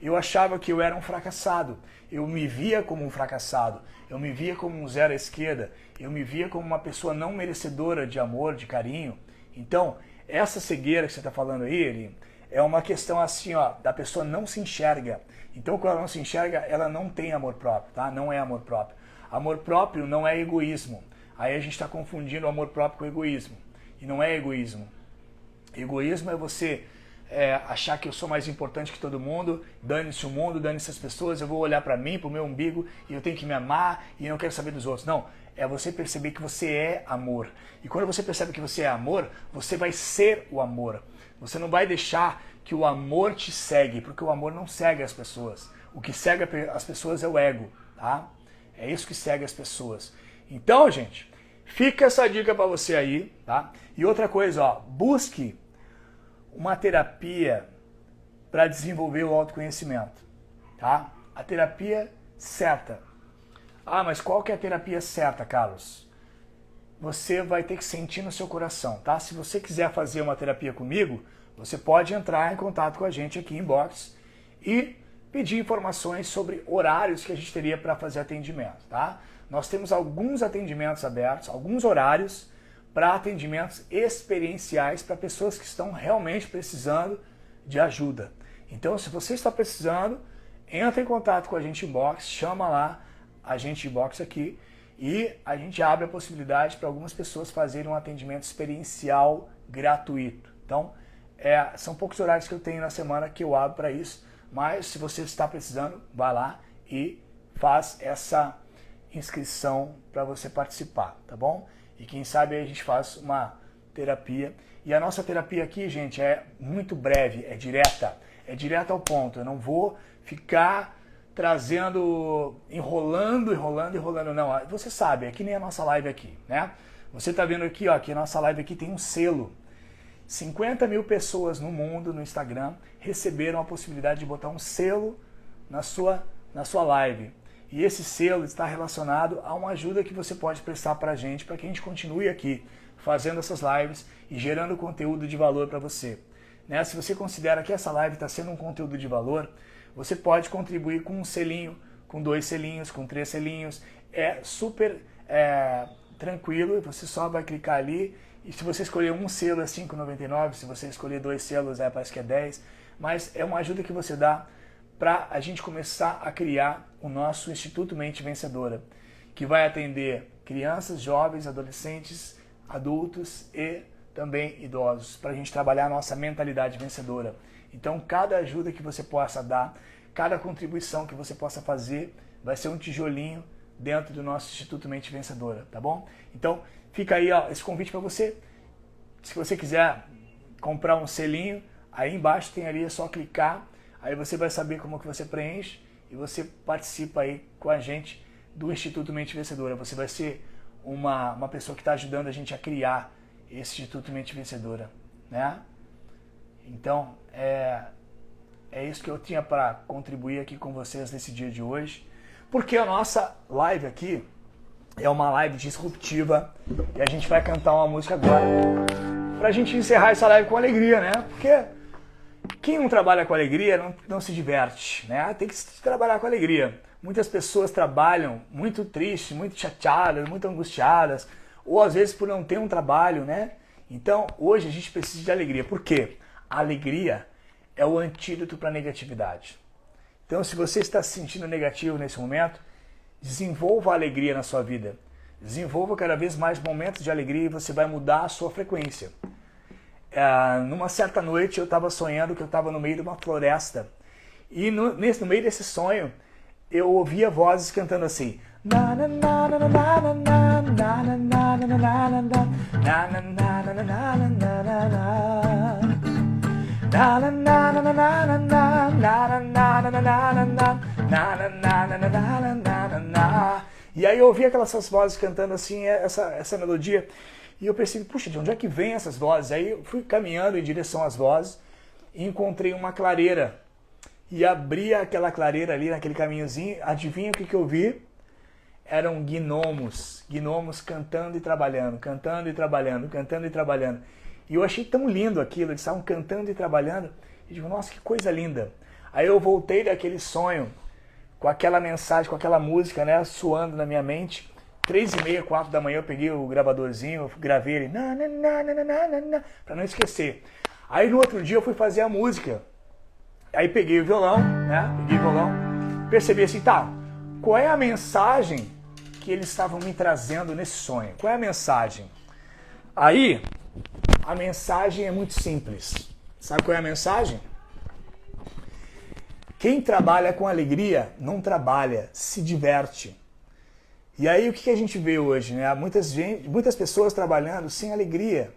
Eu achava que eu era um fracassado. Eu me via como um fracassado. Eu me via como um zero à esquerda. Eu me via como uma pessoa não merecedora de amor, de carinho. Então, essa cegueira que você está falando aí, Eli, é uma questão assim, ó, da pessoa não se enxerga. Então, quando ela não se enxerga, ela não tem amor próprio, tá? Não é amor próprio. Amor próprio não é egoísmo. Aí a gente está confundindo o amor próprio com egoísmo. E não é egoísmo. Egoísmo é você achar que eu sou mais importante que todo mundo, dane-se o mundo, dane-se as pessoas, eu vou olhar para mim, para o meu umbigo, e eu tenho que me amar e eu não quero saber dos outros. Não, é você perceber que você é amor. E quando você percebe que você é amor, você vai ser o amor. Você não vai deixar que o amor te segue, porque o amor não segue as pessoas. O que segue as pessoas é o ego, tá? É isso que segue as pessoas. Então, gente, fica essa dica para você aí, tá? E outra coisa, ó, busque uma terapia para desenvolver o autoconhecimento, tá? A terapia certa. Mas qual que é a terapia certa, Carlos? Você vai ter que sentir no seu coração, tá? Se você quiser fazer uma terapia comigo, você pode entrar em contato com a gente aqui em inbox e pedir informações sobre horários que a gente teria para fazer atendimento, tá? Nós temos alguns atendimentos abertos, alguns horários para atendimentos experienciais para pessoas que estão realmente precisando de ajuda. Então, se você está precisando, entra em contato com a gente inbox, chama lá a gente inbox aqui e a gente abre a possibilidade para algumas pessoas fazerem um atendimento experiencial gratuito. Então, são poucos horários que eu tenho na semana que eu abro para isso, mas se você está precisando, vai lá e faz essa inscrição para você participar, tá bom? E quem sabe aí a gente faz uma terapia. E a nossa terapia aqui, gente, é muito breve, é direta ao ponto. Eu não vou ficar trazendo, enrolando. Não, você sabe, é que nem a nossa live aqui, né? Você tá vendo aqui, ó, que a nossa live aqui tem um selo. 50 mil pessoas no mundo, no Instagram, receberam a possibilidade de botar um selo na sua live. E esse selo está relacionado a uma ajuda que você pode prestar para que a gente continue aqui fazendo essas lives e gerando conteúdo de valor para você. Né? Se você considera que essa live está sendo um conteúdo de valor, você pode contribuir com um selinho, com 2 selinhos, com 3 selinhos. É super tranquilo, você só vai clicar ali. E se você escolher um selo é R$ 5,99, se você escolher 2 selos parece que é 10. Mas é uma ajuda que você dá para a gente começar a criar o nosso Instituto Mente Vencedora, que vai atender crianças, jovens, adolescentes, adultos e também idosos, para a gente trabalhar a nossa mentalidade vencedora. Então, cada ajuda que você possa dar, cada contribuição que você possa fazer, vai ser um tijolinho dentro do nosso Instituto Mente Vencedora, tá bom? Então, fica aí ó, esse convite para você. Se você quiser comprar um selinho, aí embaixo tem ali, é só clicar, aí você vai saber como que você preenche e você participa aí com a gente do Instituto Mente Vencedora. Você vai ser uma pessoa que está ajudando a gente a criar esse Instituto Mente Vencedora, né? Então, é isso que eu tinha para contribuir aqui com vocês nesse dia de hoje, porque a nossa live aqui é uma live disruptiva e a gente vai cantar uma música agora pra gente encerrar essa live com alegria, né? Porque quem não trabalha com alegria não se diverte, né? Tem que trabalhar com alegria. Muitas pessoas trabalham muito tristes, muito chateadas, muito angustiadas, ou às vezes por não ter um trabalho, né? Então, hoje a gente precisa de alegria. Por quê? A alegria é o antídoto para a negatividade. Então, se você está se sentindo negativo nesse momento, desenvolva a alegria na sua vida. Desenvolva cada vez mais momentos de alegria e você vai mudar a sua frequência. Numa certa noite eu estava sonhando que eu estava no meio de uma floresta. E no meio desse sonho, eu ouvia vozes cantando assim. E aí eu ouvi essas vozes cantando assim, essa melodia, e eu percebi, puxa, de onde é que vem essas vozes? Aí eu fui caminhando em direção às vozes e encontrei uma clareira. E abri aquela clareira ali naquele caminhozinho, adivinha o que eu vi? Eram gnomos cantando e trabalhando, cantando e trabalhando, cantando e trabalhando. E eu achei tão lindo aquilo, eles estavam cantando e trabalhando, e digo, nossa, que coisa linda. Aí eu voltei daquele sonho, com aquela mensagem, com aquela música, né, soando na minha mente. 3h30, 4 da manhã eu peguei o gravadorzinho, gravei ele, para não esquecer. Aí no outro dia eu fui fazer a música. Aí peguei o violão, né, percebi assim, tá, qual é a mensagem que eles estavam me trazendo nesse sonho? Qual é a mensagem? Aí, a mensagem é muito simples. Sabe qual é a mensagem? Quem trabalha com alegria não trabalha, se diverte. E aí o que a gente vê hoje, né? Muitas pessoas trabalhando sem alegria,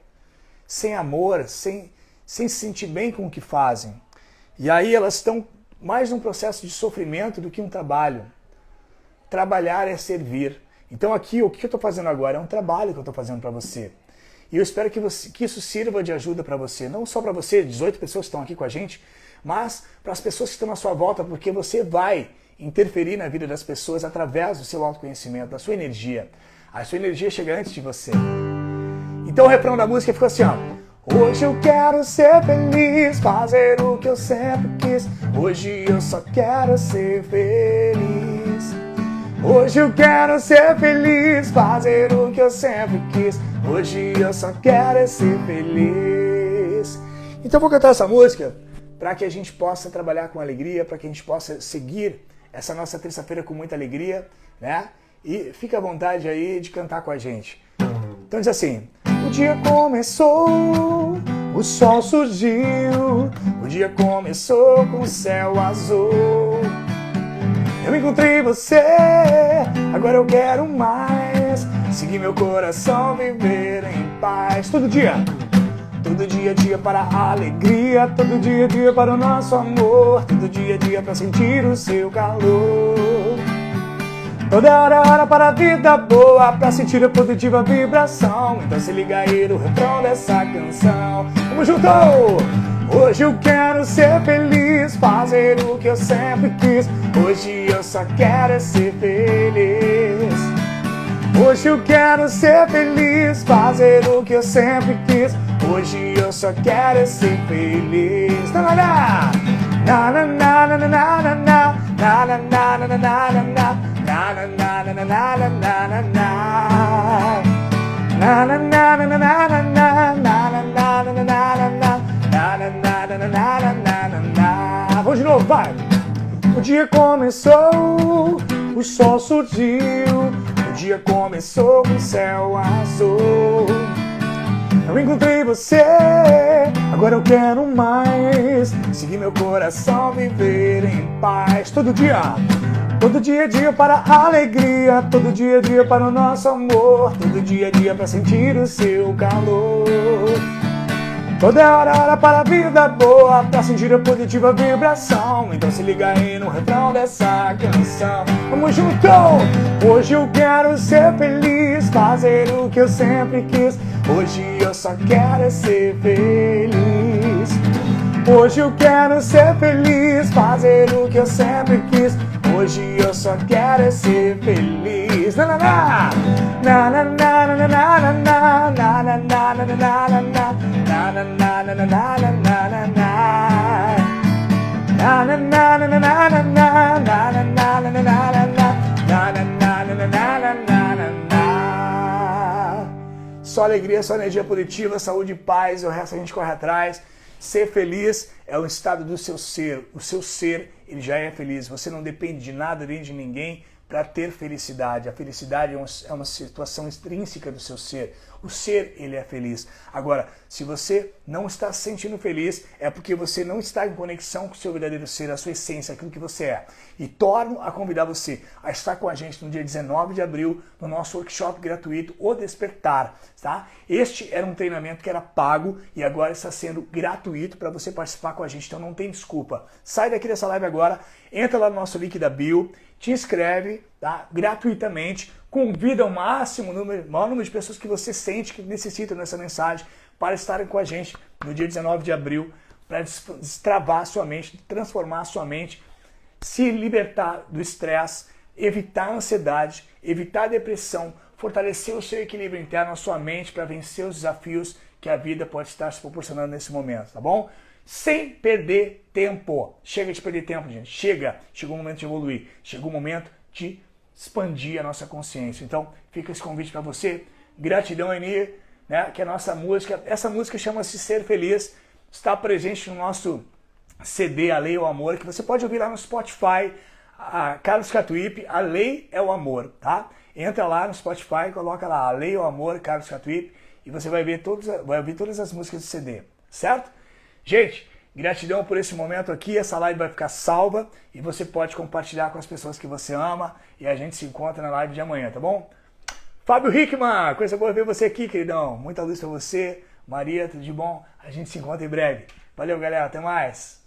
sem amor, sem se sentir bem com o que fazem. E aí elas estão mais num processo de sofrimento do que um trabalho. Trabalhar é servir. Então aqui, o que eu estou fazendo agora é um trabalho que eu estou fazendo para você. E eu espero que isso sirva de ajuda para você. Não só para você, 18 pessoas que estão aqui com a gente, mas para as pessoas que estão na sua volta, porque você vai interferir na vida das pessoas através do seu autoconhecimento, da sua energia. A sua energia chega antes de você. Então o refrão da música ficou assim, ó. Hoje eu quero ser feliz, fazer o que eu sempre quis. Hoje eu só quero ser feliz. Hoje eu quero ser feliz, fazer o que eu sempre quis. Hoje eu só quero ser feliz. Então eu vou cantar essa música para que a gente possa trabalhar com alegria, para que a gente possa seguir essa nossa terça-feira com muita alegria, né? E fica à vontade aí de cantar com a gente. Então diz assim: o dia começou, o sol surgiu, o dia começou com o céu azul. Eu encontrei você, agora eu quero mais, seguir meu coração, viver em paz. Todo dia Todo dia é dia para a alegria, todo dia é dia para o nosso amor, todo dia é dia para sentir o seu calor. Toda hora é hora para a vida boa, pra sentir a positiva vibração. Então se liga aí no refrão dessa canção. Vamos junto! Hoje eu quero ser feliz, fazer o que eu sempre quis. Hoje eu só quero ser feliz. Hoje eu quero ser feliz, fazer o que eu sempre quis. Hoje eu só quero ser feliz. Na na na na na na na na na na na na na na na na na. Na na na na na na na na na na na na na na na na na na. Vamos de novo, vai! O dia começou, o sol surgiu, o dia começou com o céu azul. Eu encontrei você, agora eu quero mais, seguir meu coração, viver em paz. Todo dia é dia para a alegria, todo dia é dia para o nosso amor, todo dia é dia para sentir o seu calor. Toda hora para a vida boa, pra sentir a positiva vibração. Então se liga aí no refrão dessa canção. Vamos junto! Hoje eu quero ser feliz, fazer o que eu sempre quis. Hoje eu só quero ser feliz. Hoje eu quero ser feliz, fazer o que eu sempre quis. Hoje eu só quero ser feliz. Na na na na na na na na na na na na na na na na. Só alegria, só energia positiva, saúde e paz, o resto a gente corre atrás. Ser feliz é o estado do seu ser. O seu ser, ele já é feliz. Você não depende de nada nem de ninguém para ter felicidade. A felicidade é uma situação extrínseca do seu ser. O ser, ele é feliz. Agora, se você não está se sentindo feliz, é porque você não está em conexão com o seu verdadeiro ser, a sua essência, aquilo que você é. E torno a convidar você a estar com a gente no dia 19 de abril, no nosso workshop gratuito, O Despertar. Tá? Este era um treinamento que era pago e agora está sendo gratuito para você participar com a gente, então não tem desculpa. Sai daqui dessa live agora, entra lá no nosso link da bio, te inscreve, tá? Gratuitamente, convida o maior número de pessoas que você sente que necessitam dessa mensagem para estarem com a gente no dia 19 de abril, para destravar a sua mente, transformar a sua mente, se libertar do estresse, evitar a ansiedade, evitar a depressão, fortalecer o seu equilíbrio interno, a sua mente para vencer os desafios que a vida pode estar se proporcionando nesse momento, tá bom? Sem perder tempo. Chega de perder tempo, gente. Chegou o momento de evoluir. Chegou o momento de expandir a nossa consciência. Então, fica esse convite para você. Gratidão, Eni, né? Que a nossa música, essa música chama-se Ser Feliz, está presente no nosso CD A Lei é o Amor, que você pode ouvir lá no Spotify, a Carlos Catuípe, A Lei é o Amor, tá? Entra lá no Spotify, coloca lá A Lei é o Amor, Carlos Catuípe, e você vai ouvir todas as músicas do CD, certo? Gente, gratidão por esse momento aqui, essa live vai ficar salva e você pode compartilhar com as pessoas que você ama e a gente se encontra na live de amanhã, tá bom? Fábio Hickman, coisa boa ver você aqui, queridão. Muita luz pra você. Maria, tudo de bom? A gente se encontra em breve. Valeu, galera, até mais.